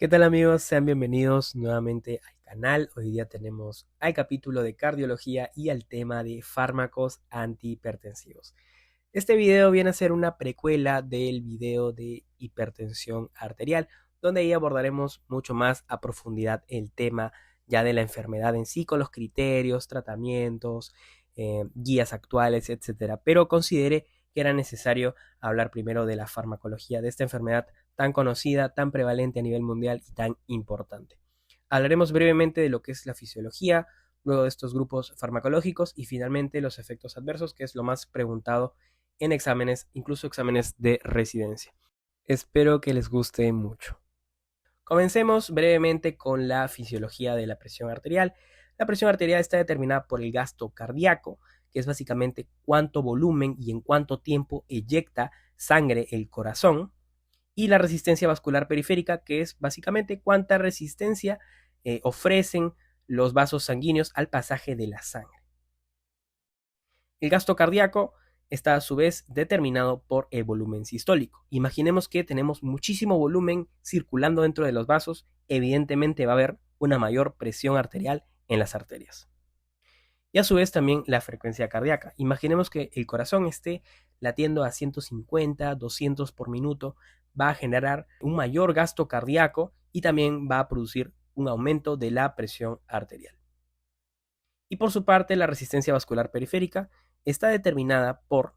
¿Qué tal amigos? Sean bienvenidos nuevamente al canal. Hoy día tenemos al capítulo de cardiología y al tema de fármacos antihipertensivos. Este video viene a ser una precuela del video de hipertensión arterial, donde ahí abordaremos mucho más a profundidad el tema ya de la enfermedad en sí, con los criterios, tratamientos, guías actuales, etcétera. Pero consideré que era necesario hablar primero de la farmacología de esta enfermedad tan conocida, tan prevalente a nivel mundial y tan importante. Hablaremos brevemente de lo que es la fisiología, luego de estos grupos farmacológicos y finalmente los efectos adversos, que es lo más preguntado en exámenes, incluso exámenes de residencia. Espero que les guste mucho. Comencemos brevemente con la fisiología de la presión arterial. La presión arterial está determinada por el gasto cardíaco, que es básicamente cuánto volumen y en cuánto tiempo eyecta sangre el corazón, y la resistencia vascular periférica, que es básicamente cuánta resistencia ofrecen los vasos sanguíneos al pasaje de la sangre. El gasto cardíaco está a su vez determinado por el volumen sistólico. Imaginemos que tenemos muchísimo volumen circulando dentro de los vasos, evidentemente va a haber una mayor presión arterial en las arterias. Y a su vez también la frecuencia cardíaca. Imaginemos que el corazón esté latiendo a 150, 200 por minuto, va a generar un mayor gasto cardíaco y también va a producir un aumento de la presión arterial. Y por su parte, la resistencia vascular periférica está determinada por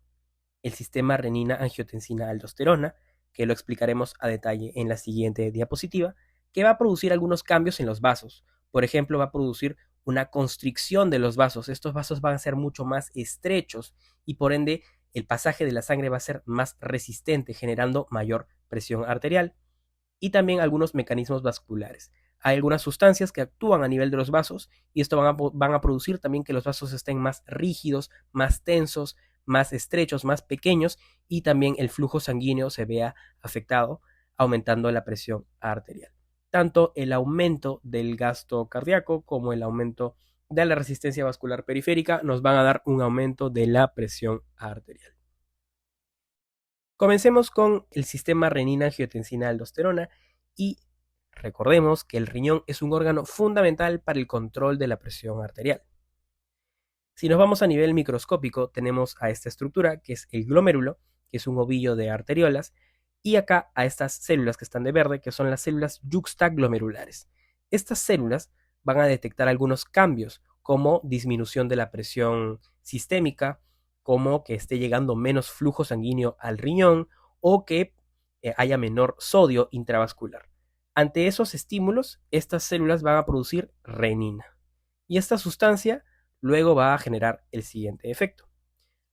el sistema renina-angiotensina-aldosterona, que lo explicaremos a detalle en la siguiente diapositiva, que va a producir algunos cambios en los vasos. Por ejemplo, va a producir una constricción de los vasos. Estos vasos van a ser mucho más estrechos y por ende el pasaje de la sangre va a ser más resistente, generando mayor presión arterial. Y también algunos mecanismos vasculares. Hay algunas sustancias que actúan a nivel de los vasos y esto van a producir también que los vasos estén más rígidos, más tensos, más estrechos, más pequeños y también el flujo sanguíneo se vea afectado, aumentando la presión arterial. Tanto el aumento del gasto cardíaco como el aumento de la resistencia vascular periférica nos van a dar un aumento de la presión arterial. Comencemos con el sistema renina-angiotensina-aldosterona y recordemos que el riñón es un órgano fundamental para el control de la presión arterial. Si nos vamos a nivel microscópico, tenemos a esta estructura que es el glomérulo, que es un ovillo de arteriolas, y acá a estas células que están de verde, que son las células yuxtaglomerulares. Estas células van a detectar algunos cambios, como disminución de la presión sistémica, como que esté llegando menos flujo sanguíneo al riñón o que haya menor sodio intravascular. Ante esos estímulos, estas células van a producir renina. Y esta sustancia luego va a generar el siguiente efecto.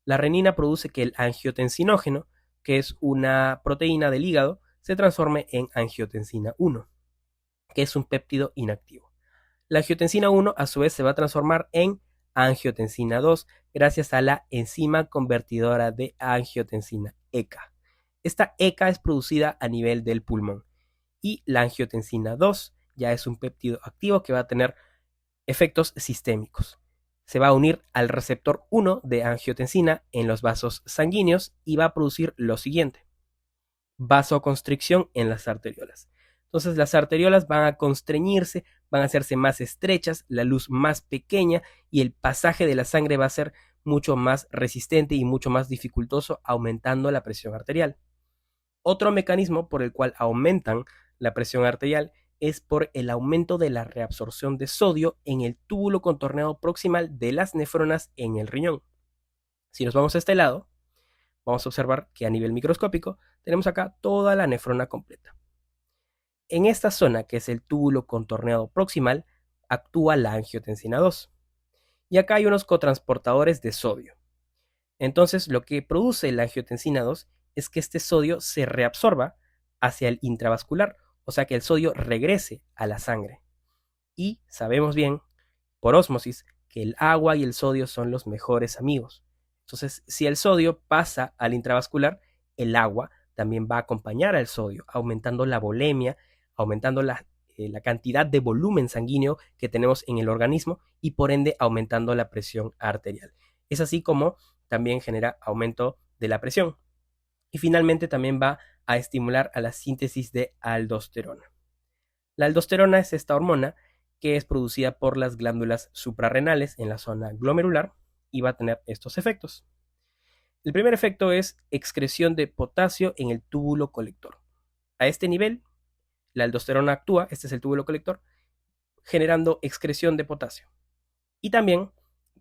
La renina produce que el angiotensinógeno, que es una proteína del hígado, se transforme en angiotensina 1, que es un péptido inactivo. La angiotensina 1 a su vez se va a transformar en angiotensina 2 gracias a la enzima convertidora de angiotensina ECA. Esta ECA es producida a nivel del pulmón y la angiotensina 2 ya es un péptido activo que va a tener efectos sistémicos. Se va a unir al receptor 1 de angiotensina en los vasos sanguíneos y va a producir lo siguiente: vasoconstricción en las arteriolas. Entonces las arteriolas van a constreñirse, van a hacerse más estrechas, la luz más pequeña y el pasaje de la sangre va a ser mucho más resistente y mucho más dificultoso, aumentando la presión arterial. Otro mecanismo por el cual aumentan la presión arterial es por el aumento de la reabsorción de sodio en el túbulo contorneado proximal de las nefronas en el riñón. Si nos vamos a este lado, vamos a observar que a nivel microscópico tenemos acá toda la nefrona completa. En esta zona, que es el túbulo contorneado proximal, actúa la angiotensina 2. Y acá hay unos cotransportadores de sodio. Entonces, lo que produce la angiotensina 2 es que este sodio se reabsorba hacia el intravascular, o sea que el sodio regrese a la sangre. Y sabemos bien, por ósmosis, que el agua y el sodio son los mejores amigos. Entonces, si el sodio pasa al intravascular, el agua también va a acompañar al sodio, aumentando la volemia, aumentando la cantidad de volumen sanguíneo que tenemos en el organismo y por ende aumentando la presión arterial. Es así como también genera aumento de la presión. Y finalmente también va a estimular a la síntesis de aldosterona. La aldosterona es esta hormona que es producida por las glándulas suprarrenales en la zona glomerular y va a tener estos efectos. El primer efecto es excreción de potasio en el túbulo colector. A este nivel, la aldosterona actúa, este es el túbulo colector, generando excreción de potasio. Y también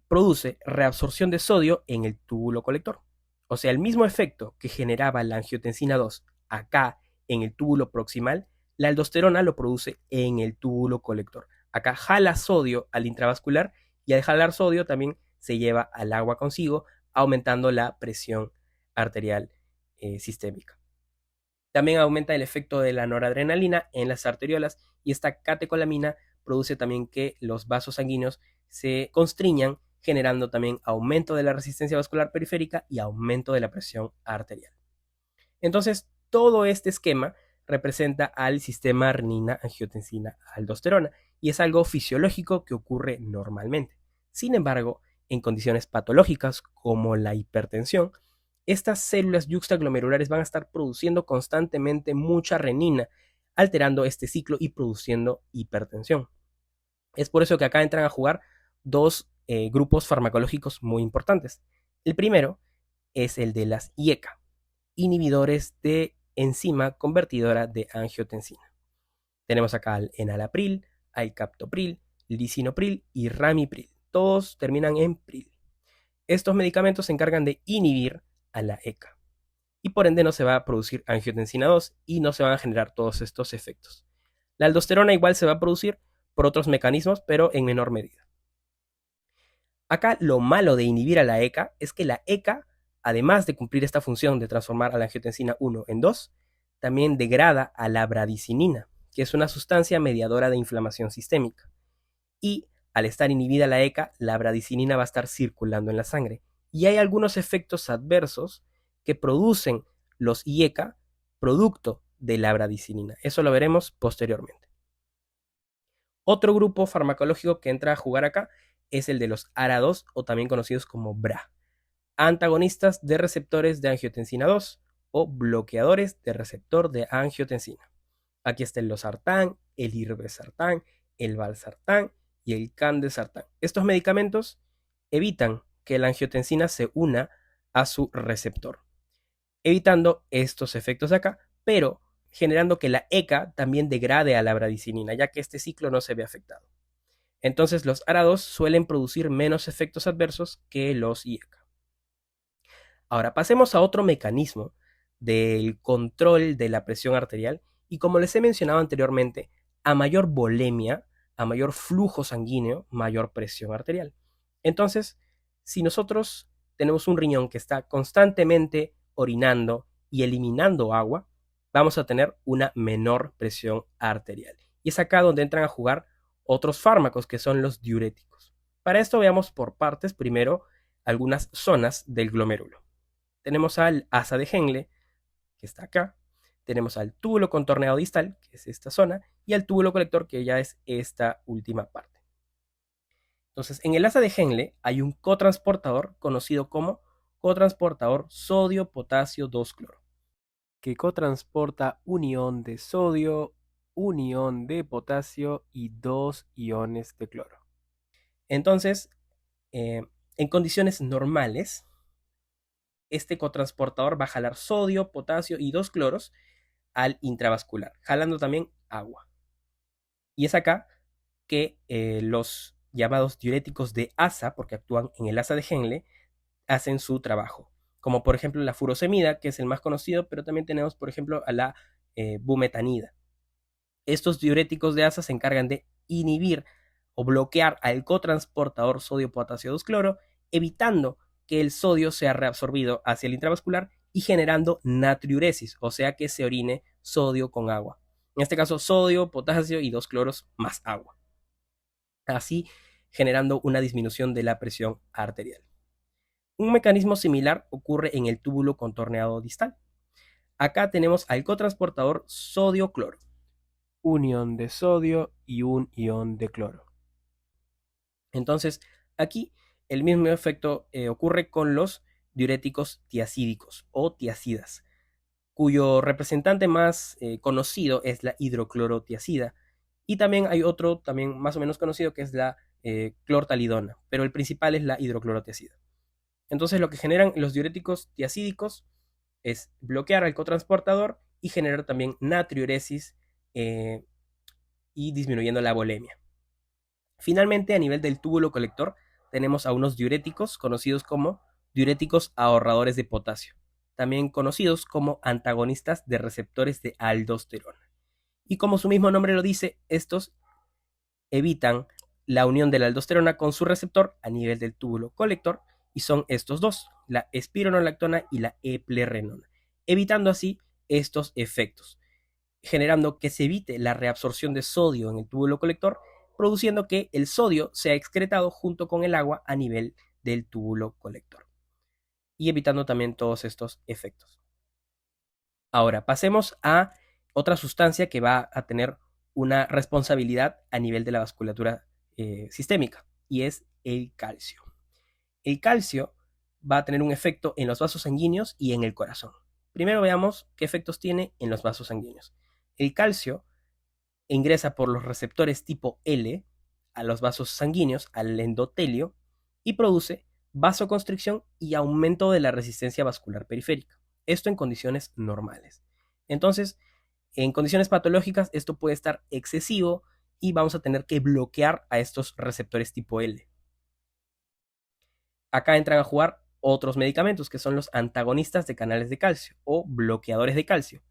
produce reabsorción de sodio en el túbulo colector. O sea, el mismo efecto que generaba la angiotensina 2 acá en el túbulo proximal, la aldosterona lo produce en el túbulo colector. Acá jala sodio al intravascular y al jalar sodio también se lleva al agua consigo, aumentando la presión arterial sistémica. También aumenta el efecto de la noradrenalina en las arteriolas y esta catecolamina produce también que los vasos sanguíneos se constriñan, generando también aumento de la resistencia vascular periférica y aumento de la presión arterial. Entonces, todo este esquema representa al sistema renina-angiotensina-aldosterona y es algo fisiológico que ocurre normalmente. Sin embargo, en condiciones patológicas como la hipertensión, estas células yuxtaglomerulares van a estar produciendo constantemente mucha renina, alterando este ciclo y produciendo hipertensión. Es por eso que acá entran a jugar dos grupos farmacológicos muy importantes. El primero es el de las IECA, inhibidores de enzima convertidora de angiotensina. Tenemos acá el enalapril, el captopril, lisinopril y ramipril. Todos terminan en pril. Estos medicamentos se encargan de inhibir a la ECA y por ende no se va a producir angiotensina 2 y no se van a generar todos estos efectos. La aldosterona igual se va a producir por otros mecanismos, pero en menor medida. Acá lo malo de inhibir a la ECA es que la ECA, además de cumplir esta función de transformar a la angiotensina 1 en 2, también degrada a la bradicinina, que es una sustancia mediadora de inflamación sistémica. Y al estar inhibida la ECA, la bradicinina va a estar circulando en la sangre. Y hay algunos efectos adversos que producen los IECA producto de la bradicinina. Eso lo veremos posteriormente. Otro grupo farmacológico que entra a jugar acá es el de los ARA2 o también conocidos como BRA, antagonistas de receptores de angiotensina 2 o bloqueadores de receptor de angiotensina. Aquí está el losartán, el irbesartán, el valsartán y el candesartán. Estos medicamentos evitan que la angiotensina se una a su receptor, evitando estos efectos de acá, pero generando que la ECA también degrade a la bradicinina, ya que este ciclo no se ve afectado. Entonces los ARA2 suelen producir menos efectos adversos que los IECA. Ahora pasemos a otro mecanismo del control de la presión arterial y como les he mencionado anteriormente, a mayor volemia, a mayor flujo sanguíneo, mayor presión arterial. Entonces, si nosotros tenemos un riñón que está constantemente orinando y eliminando agua, vamos a tener una menor presión arterial. Y es acá donde entran a jugar otros fármacos que son los diuréticos. Para esto veamos por partes primero algunas zonas del glomérulo. Tenemos al asa de Henle, que está acá. Tenemos al túbulo contorneado distal, que es esta zona, y al túbulo colector, que ya es esta última parte. Entonces, en el asa de Henle hay un cotransportador conocido como cotransportador sodio-potasio 2-cloro, que cotransporta un ion de sodio, un ion de potasio y 2 iones de cloro. Entonces, en condiciones normales, este cotransportador va a jalar sodio, potasio y 2 cloros al intravascular, jalando también agua. Y es acá que los llamados diuréticos de asa, porque actúan en el asa de Henle, hacen su trabajo. Como por ejemplo la furosemida, que es el más conocido, pero también tenemos por ejemplo a la bumetanida. Estos diuréticos de asa se encargan de inhibir o bloquear al cotransportador sodio-potasio 2-cloro, evitando que el sodio sea reabsorbido hacia el intravascular y generando natriuresis, o sea que se orine sodio con agua. En este caso, sodio, potasio y 2 cloros más agua. Así generando una disminución de la presión arterial. Un mecanismo similar ocurre en el túbulo contorneado distal. Acá tenemos al cotransportador sodio-cloro, un ion de sodio y un ion de cloro. Entonces, aquí el mismo efecto ocurre con los diuréticos tiacídicos o tiacidas, cuyo representante más conocido es la hidroclorotiacida, Y también hay otro, también más o menos conocido, que es la clortalidona, pero el principal es la hidroclorotiazida. Entonces lo que generan los diuréticos tiacídicos es bloquear al cotransportador y generar también natriuresis y disminuyendo la volemia. Finalmente, a nivel del túbulo colector, tenemos a unos diuréticos conocidos como diuréticos ahorradores de potasio, también conocidos como antagonistas de receptores de aldosterona. Y como su mismo nombre lo dice, estos evitan la unión de la aldosterona con su receptor a nivel del túbulo colector, y son estos dos, la espironolactona y la eplerenona, evitando así estos efectos, generando que se evite la reabsorción de sodio en el túbulo colector, produciendo que el sodio sea excretado junto con el agua a nivel del túbulo colector y evitando también todos estos efectos. Ahora, pasemos a otra sustancia que va a tener una responsabilidad a nivel de la vasculatura sistémica, y es el calcio. El calcio va a tener un efecto en los vasos sanguíneos y en el corazón. Primero veamos qué efectos tiene en los vasos sanguíneos. El calcio ingresa por los receptores tipo L a los vasos sanguíneos, al endotelio, y produce vasoconstricción y aumento de la resistencia vascular periférica. Esto en condiciones normales. Entonces, en condiciones patológicas, esto puede estar excesivo y vamos a tener que bloquear a estos receptores tipo L. Acá entran a jugar otros medicamentos que son los antagonistas de canales de calcio o bloqueadores de calcio.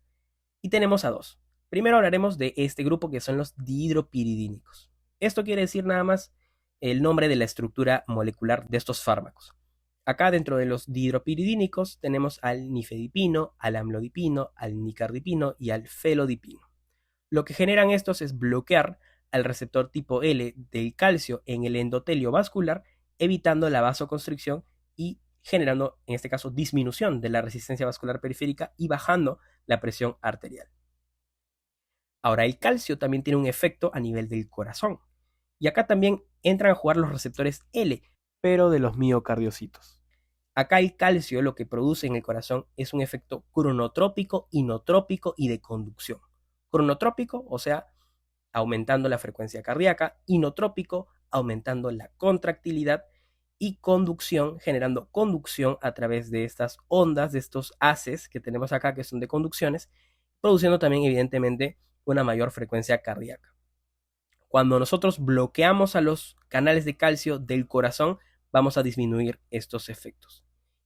Y tenemos a dos. Primero hablaremos de este grupo que son los dihidropiridínicos. Esto quiere decir nada más el nombre de la estructura molecular de estos fármacos. Acá dentro de los dihidropiridínicos tenemos al nifedipino, al amlodipino, al nicardipino y al felodipino. Lo que generan estos es bloquear al receptor tipo L del calcio en el endotelio vascular, evitando la vasoconstricción y generando, en este caso, disminución de la resistencia vascular periférica y bajando la presión arterial. Ahora, el calcio también tiene un efecto a nivel del corazón. Y acá también entran a jugar los receptores L, pero de los miocardiocitos. Acá el calcio lo que produce en el corazón es un efecto cronotrópico, inotrópico y de conducción. Cronotrópico, o sea, aumentando la frecuencia cardíaca, inotrópico, aumentando la contractilidad, y conducción, generando conducción a través de estas ondas, de estos haces que tenemos acá, que son de conducciones, produciendo también evidentemente una mayor frecuencia cardíaca. Cuando nosotros bloqueamos a los canales de calcio del corazón, vamos a disminuir estos efectos.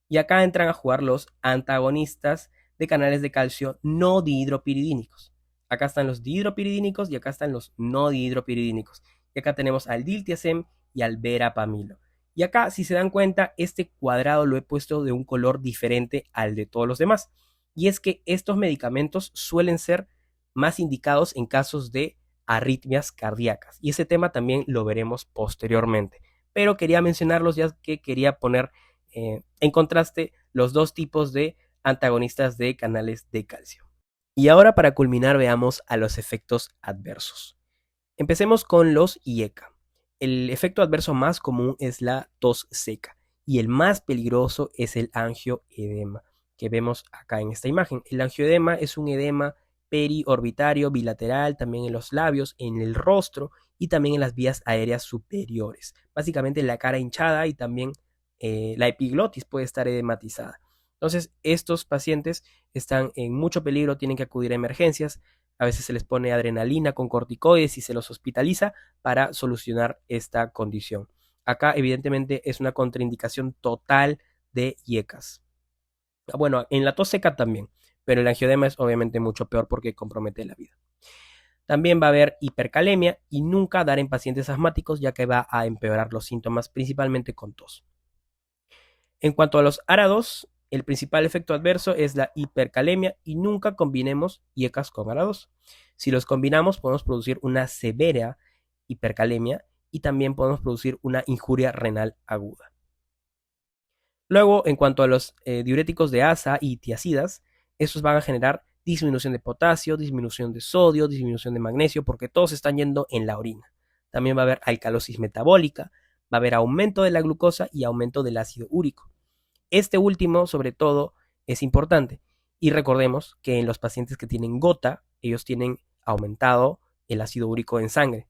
Y acá entran a jugar los antagonistas de canales de calcio no dihidropiridínicos. Acá están los dihidropiridínicos y acá están los no dihidropiridínicos. Y acá tenemos al diltiazem y al verapamilo. Y acá, si se dan cuenta, este cuadrado lo he puesto de un color diferente al de todos los demás. Y es que estos medicamentos suelen ser más indicados en casos de arritmias cardíacas. Y ese tema también lo veremos posteriormente. Pero quería mencionarlos ya que quería poner en contraste los dos tipos de antagonistas de canales de calcio. Y ahora, para culminar, veamos a los efectos adversos. Empecemos con los IECA. El efecto adverso más común es la tos seca y el más peligroso es el angioedema, que vemos acá en esta imagen. El angioedema es un edema periorbitario bilateral, también en los labios, en el rostro y también en las vías aéreas superiores. Básicamente la cara hinchada y también la epiglotis puede estar edematizada. Entonces, estos pacientes están en mucho peligro, tienen que acudir a emergencias. A veces se les pone adrenalina con corticoides y se los hospitaliza para solucionar esta condición. Acá, evidentemente, es una contraindicación total de IECAS. Bueno, en la tos seca también, pero el angioedema es obviamente mucho peor porque compromete la vida. También va a haber hipercalemia y nunca dar en pacientes asmáticos, ya que va a empeorar los síntomas, principalmente con tos. En cuanto a los ARA2, el principal efecto adverso es la hipercalemia y nunca combinemos IECAS con ARA2. Si los combinamos, podemos producir una severa hipercalemia y también podemos producir una injuria renal aguda. Luego, en cuanto a los diuréticos de asa y tiacidas, estos van a generar disminución de potasio, disminución de sodio, disminución de magnesio, porque todos están yendo en la orina. También va a haber alcalosis metabólica, va a haber aumento de la glucosa y aumento del ácido úrico. Este último, sobre todo, es importante. Y recordemos que en los pacientes que tienen gota, ellos tienen aumentado el ácido úrico en sangre.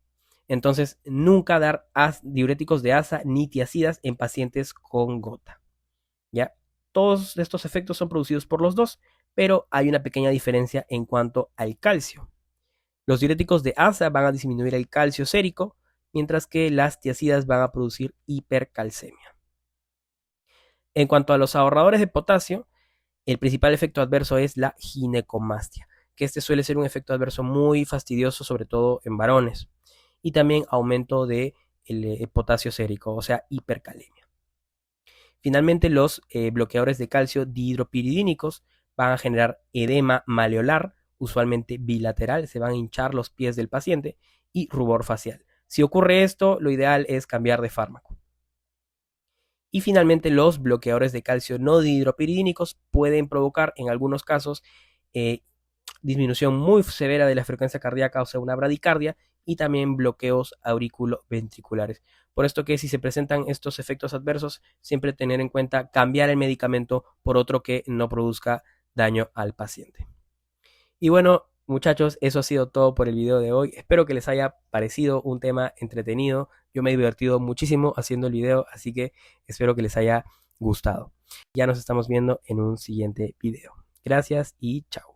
Entonces, nunca dar diuréticos de asa ni tiazidas en pacientes con gota. ¿Ya? Todos estos efectos son producidos por los dos, pero hay una pequeña diferencia en cuanto al calcio. Los diuréticos de asa van a disminuir el calcio sérico, mientras que las tiazidas van a producir hipercalcemia. En cuanto a los ahorradores de potasio, el principal efecto adverso es la ginecomastia, que este suele ser un efecto adverso muy fastidioso, sobre todo en varones, y también aumento de el potasio sérico, o sea, hipercalemia. Finalmente, los bloqueadores de calcio dihidropiridínicos van a generar edema maleolar, usualmente bilateral, se van a hinchar los pies del paciente, y rubor facial. Si ocurre esto, lo ideal es cambiar de fármaco. Y finalmente, los bloqueadores de calcio no dihidropiridínicos pueden provocar en algunos casos disminución muy severa de la frecuencia cardíaca, o sea, una bradicardia, y también bloqueos auriculoventriculares. Por esto que si se presentan estos efectos adversos, siempre tener en cuenta cambiar el medicamento por otro que no produzca daño al paciente. Y bueno, muchachos, eso ha sido todo por el video de hoy. Espero que les haya parecido un tema entretenido. Yo me he divertido muchísimo haciendo el video, así que espero que les haya gustado. Ya nos estamos viendo en un siguiente video. Gracias y chao.